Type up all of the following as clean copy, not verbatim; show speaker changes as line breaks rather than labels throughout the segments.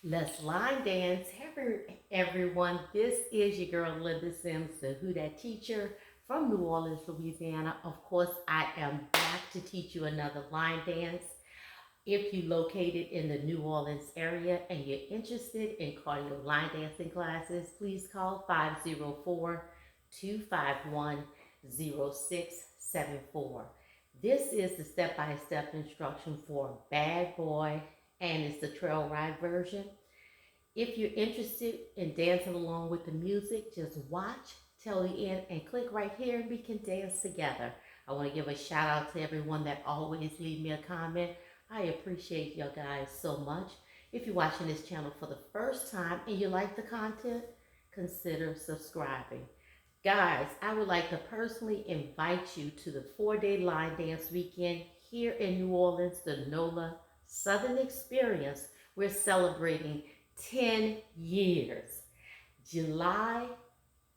Let's line dance. Hey, everyone. This is your girl Linda Sims, the Who Dat teacher from New Orleans, Louisiana. Of course, I am back to teach you another line dance. If you located in the New Orleans area and you're interested in cardio line dancing classes, please call 504-251-0674. This is the step-by-step instruction for Bad Boy, and it's the trail ride version. If you're interested in dancing along with the music, just watch till the end and click right here and we can dance together. I want to give a shout out to everyone that always leave me a comment. I appreciate you guys so much. If you're watching this channel for the first time and you like the content, consider subscribing. Guys, I would like to personally invite you to the 4-day line dance weekend here in New Orleans, the NOLA Southern Experience. We're celebrating 10 years. July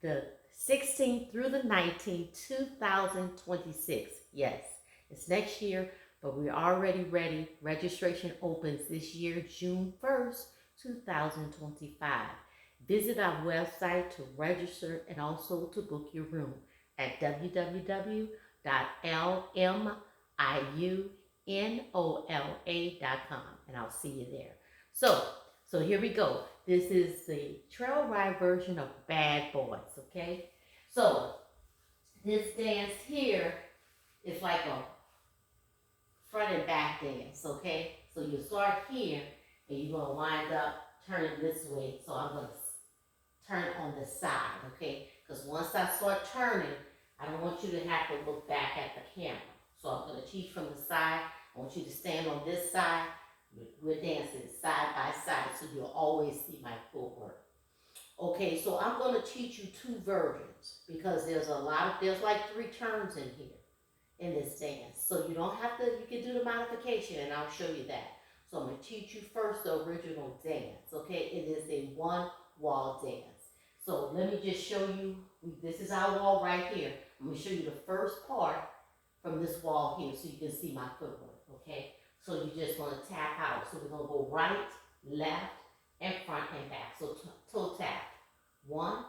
the 16th through the 19th, 2026. Yes, it's next year, but we're already ready. Registration opens this year, June 1st, 2025. Visit our website to register and also to book your room at www.lmiunola.com, and I'll see you there. So here we go. This is the trail ride version of Bad Boys, okay? So this dance here is like a front and back dance, okay? So you start here and you're gonna wind up turning this way. So I'm gonna turn on the side, okay? Because once I start turning, I don't want you to have to look back at the camera. So I'm gonna teach from the side. I want you to stand on this side. We're dancing side by side, so you'll always see my footwork. Okay, so I'm going to teach you two versions because there's like 3 turns in here in this dance. So you don't have to, you can do the modification and I'll show you that. So I'm going to teach you first the original dance, okay? It is a one wall dance. So let me just show you, this is our wall right here. I'm going to show you the first part from this wall here so you can see my footwork, okay? So you just want to tap out. So we're going to go right, left, and front and back. So toe tap. 1,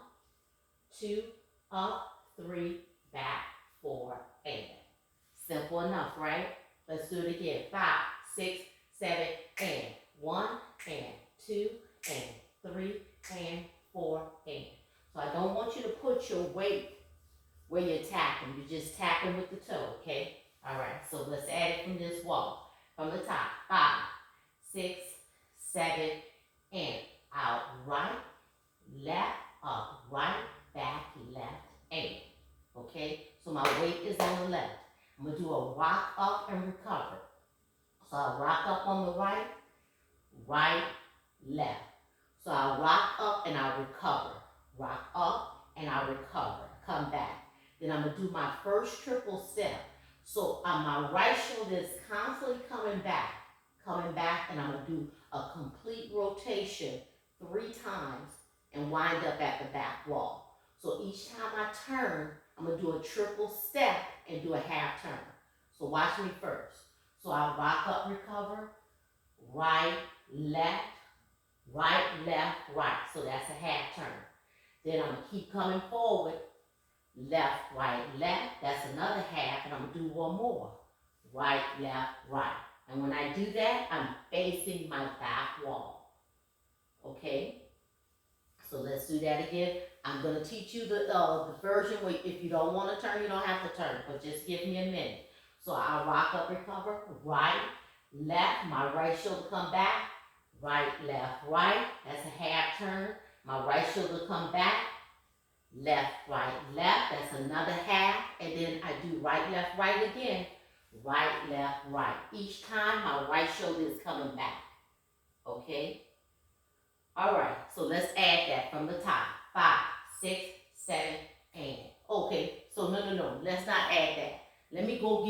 2, up, 3, back, 4, and. Simple enough, right? Let's do it again. 5, 6, 7, and. 1, and 2, and 3, and 4, and. So I don't want you to put your weight where you're tapping. You're just tapping with the toe, okay? All right, so let's add it from this wall. From the top, 5, 6, 7, and out, right, left, up, right, back, left, and. Okay, so my weight is on the left. I'm going to do a rock up and recover. So I'll rock up on the right, right, left. So I'll rock up and I'll recover. Rock up and I'll recover. Come back. Then I'm going to do my first triple step. So my right shoulder is constantly coming back, and I'm going to do a complete rotation 3 times and wind up at the back wall. So each time I turn, I'm going to do a triple step and do a half turn. So watch me first. So I'll rock up, recover, right, left, right, left, right. So that's a half turn. Then I'm going to keep coming forward. Left, right, left. That's another half, and I'm going to do one more. Right, left, right. And when I do that, I'm facing my back wall. Okay? So let's do that again. I'm going to teach you the version where if you don't want to turn, you don't have to turn, but just give me a minute. So I'll rock up, recover, right, left. My right shoulder come back. Right, left, right. That's a half turn. My right shoulder come back. Left, right, left. That's another half. And then I do right, left, right again. Right, left, right. Each time my right shoulder is coming back. Okay? All right. So let's add that from the top. 5, 6, 7, and. Okay. So no. Let's not add that. Let me go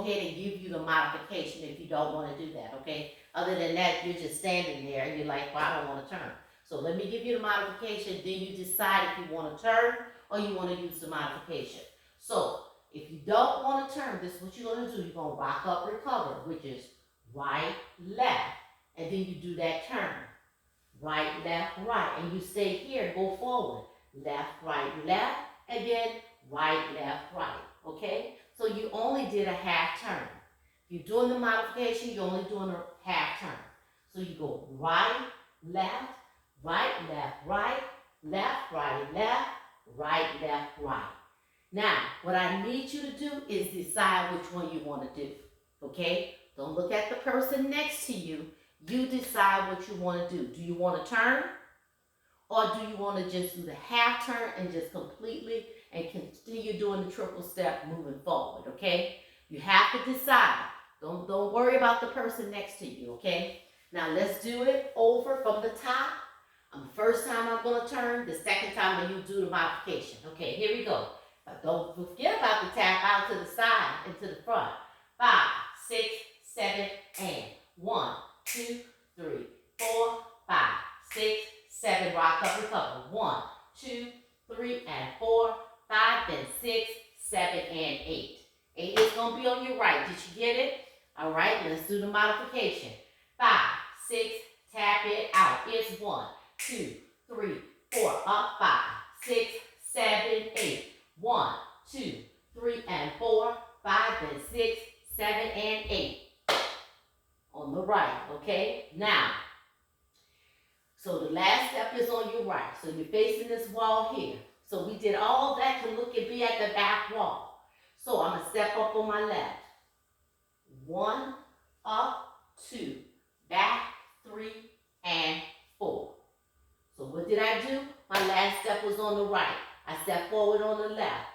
ahead and give you the modification if you don't want to do that. Okay? Other than that, you're just standing there and you're like, well, I don't want to turn. So let me give you the modification, then you decide if you want to turn or you want to use the modification. So if you don't want to turn, this is what you're going to do. You're going to rock up, recover, which is right, left, and then you do that turn. right, left, right. And you stay here, go forward. Left, left, and then right, left, right. Okay? So you only did a half turn. If you're doing the modification, you're only doing a half turn. So you go right, left, right, left, right, left, left, right. Now, what I need you to do is decide which one you want to do. Okay? Don't look at the person next to you. You decide what you want to do. Do you want to turn? Or do you want to just do the half turn and just completely and continue doing the triple step moving forward, okay? You have to decide. Don't worry about the person next to you, okay? Now let's do it over from the top. The first time I'm going to turn, the second time when you do the modification. Okay, here we go. But don't forget about the tap out to the side and to the front. 5, 6, 7, and 1, 2, 3, 4, 5, 6, 7, rock up, recover. 1, 2, 3, and 4, 5, then 6, 7, and 8. 8 is going to be on your right. Did you get it? All right, let's do the modification. 5, 6, tap it out. It's 1, 2, 3, 4, up, 5, 6, 7, 8. 1, 2, 3, and 4, 5, then 6, 7, and 8. On the right, okay? Now, so the last step is on your right. So you're facing this wall here. So we did all that to look and be at the back wall. So I'm going to step up on my left. 1, up, 2, back, 3, and 4. So what did I do? My last step was on the right. I step forward on the left.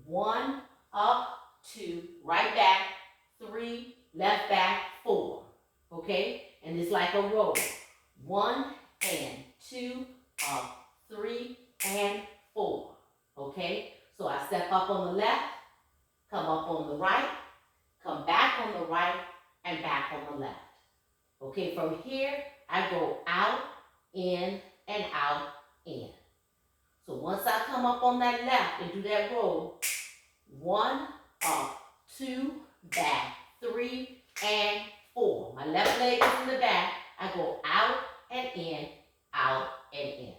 1, up, 2, right back, 3, left back, 4. Okay? And it's like a roll. 1 and 2, up, 3, and 4. Okay? So I step up on the left, come up on the right, come back on the right, and back on the left. Okay, from here, I go out, in, and out, in. So once I come up on that left and do that roll, 1, up, 2, back, 3, and 4. My left leg is in the back. I go out and in, out and in.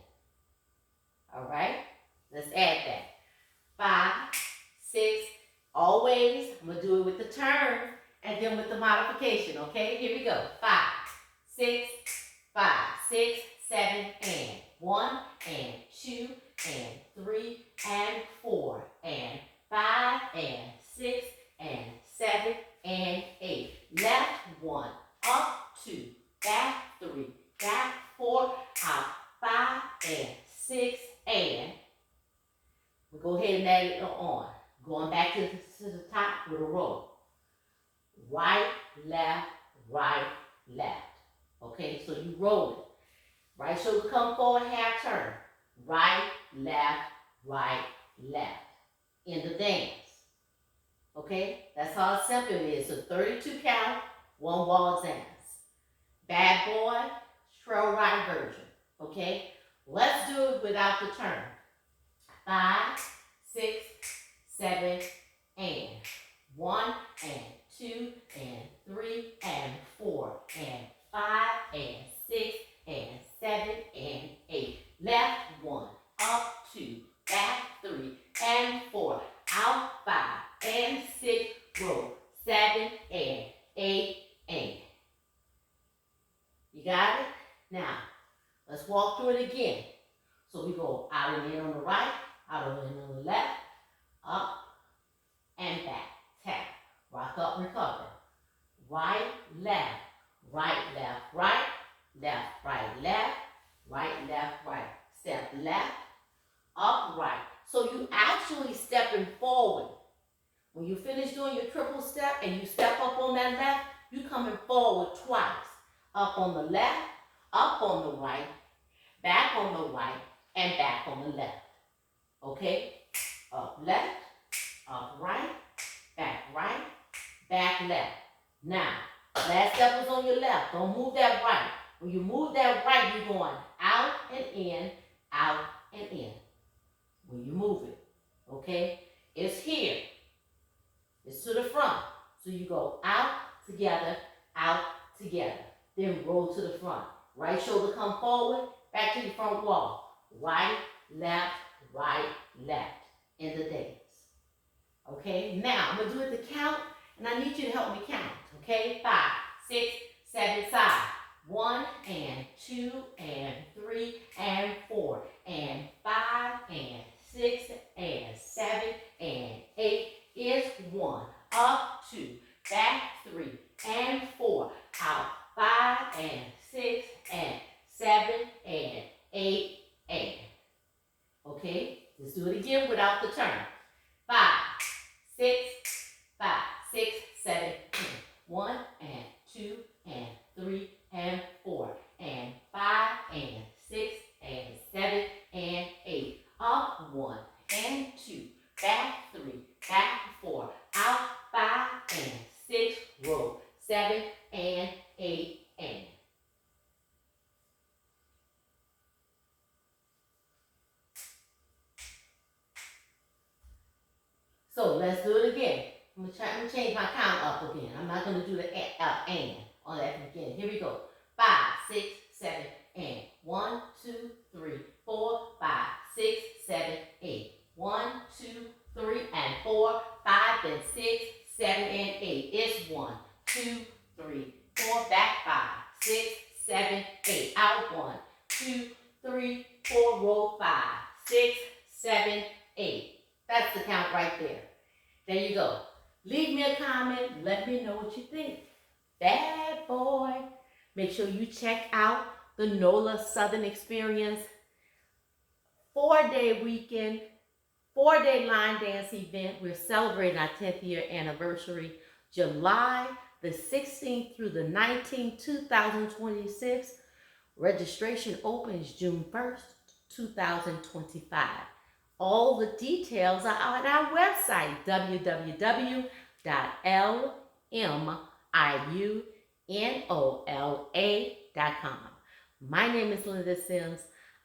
All right? Let's add that. 5, 6, always, I'm going to do it with the turn and then with the modification, okay? Here we go. 5, 6, 5, 6, 7, and 1, and 2, and 3, and 4, and 5, and 6, and 7, and 8. Left, 1, up, 2, back, 3, back, 4, out, 5, and 6, and we'll go ahead and add it on. Going back to the top with a roll. Right, left, left. Okay, so you roll it. Right shoulder come forward, half turn. Right, left, left. In the dance. Okay, that's how simple it is. So 32 count, 1 wall dance. Bad boy, trail ride version. Okay, let's do it without the turn. 5, 6, 7, and 1, and 2, and 3, and 4, and 5, and 6, and 7, and 8. Left, 1, up, 2, back, 3, and 4, out, 5, and 6, roll, 7, and 8, and. You got it? Now, let's walk through it again. So we go out and in on the right, out and in on the left, up, and back. Tap. Rock up, recover. Right, left, right, left, right. Step left, up, right. So you actually stepping forward. When you finish doing your triple step and you step up on that left, you coming forward twice. Up on the left, up on the right, back on the right, and back on the left. Okay? Up left, up right, back left. Now, last step was on your left. Don't move that right. When you move that right, you're going out and in, out and in. When you move it. Okay? It's here. It's to the front. So you go out together, then roll to the front. Right shoulder come forward, back to the front wall. Right, left, in the dance. Okay, now I'm going to do it to count, and I need you to help me count. Okay, 5, 6, 7, side. 1 and 2 and 3 and 4 and 5 and 6 and 7 and 8 is 1. Up 2, back 3 and 4, out 5 and 6 and 7 and 8 and. Okay, let's do it again without the turn. 5, 6, 5, 6, 7, 10. 1 and 2 and 3 and 4 and 5 and 6 and 7 and 8. Up 1 and 2, back 3, back 4, out 5 and 6, roll 7 and 8 and. So let's do it again. I'm gonna change my count up again. I'm not gonna do the and on that again. Here we go. 5, 6, 7, and 1, 2, 3, 4, 5, 6, 7, 8. 1, 2, 3, and 4, 5, and 6, 7, and 8. It's 1, 2, 3, 4, back 5, 6, 7, 8. Out 1, 2, 3, 4, roll 5, 6, 7, 8. That's the count right there. There you go. Leave me a comment. Let me know what you think. Bad boy. Make sure you check out the NOLA Southern Experience 4-day weekend, 4-day line dance event. We're celebrating our 10th year anniversary, July the 16th through the 19th, 2026. Registration opens June 1st, 2025. All the details are on our website, www.liunola.com. My name is Linda Sims.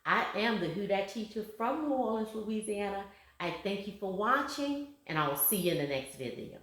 I am the Who Dat teacher from New Orleans, Louisiana. I thank you for watching, and I will see you in the next video.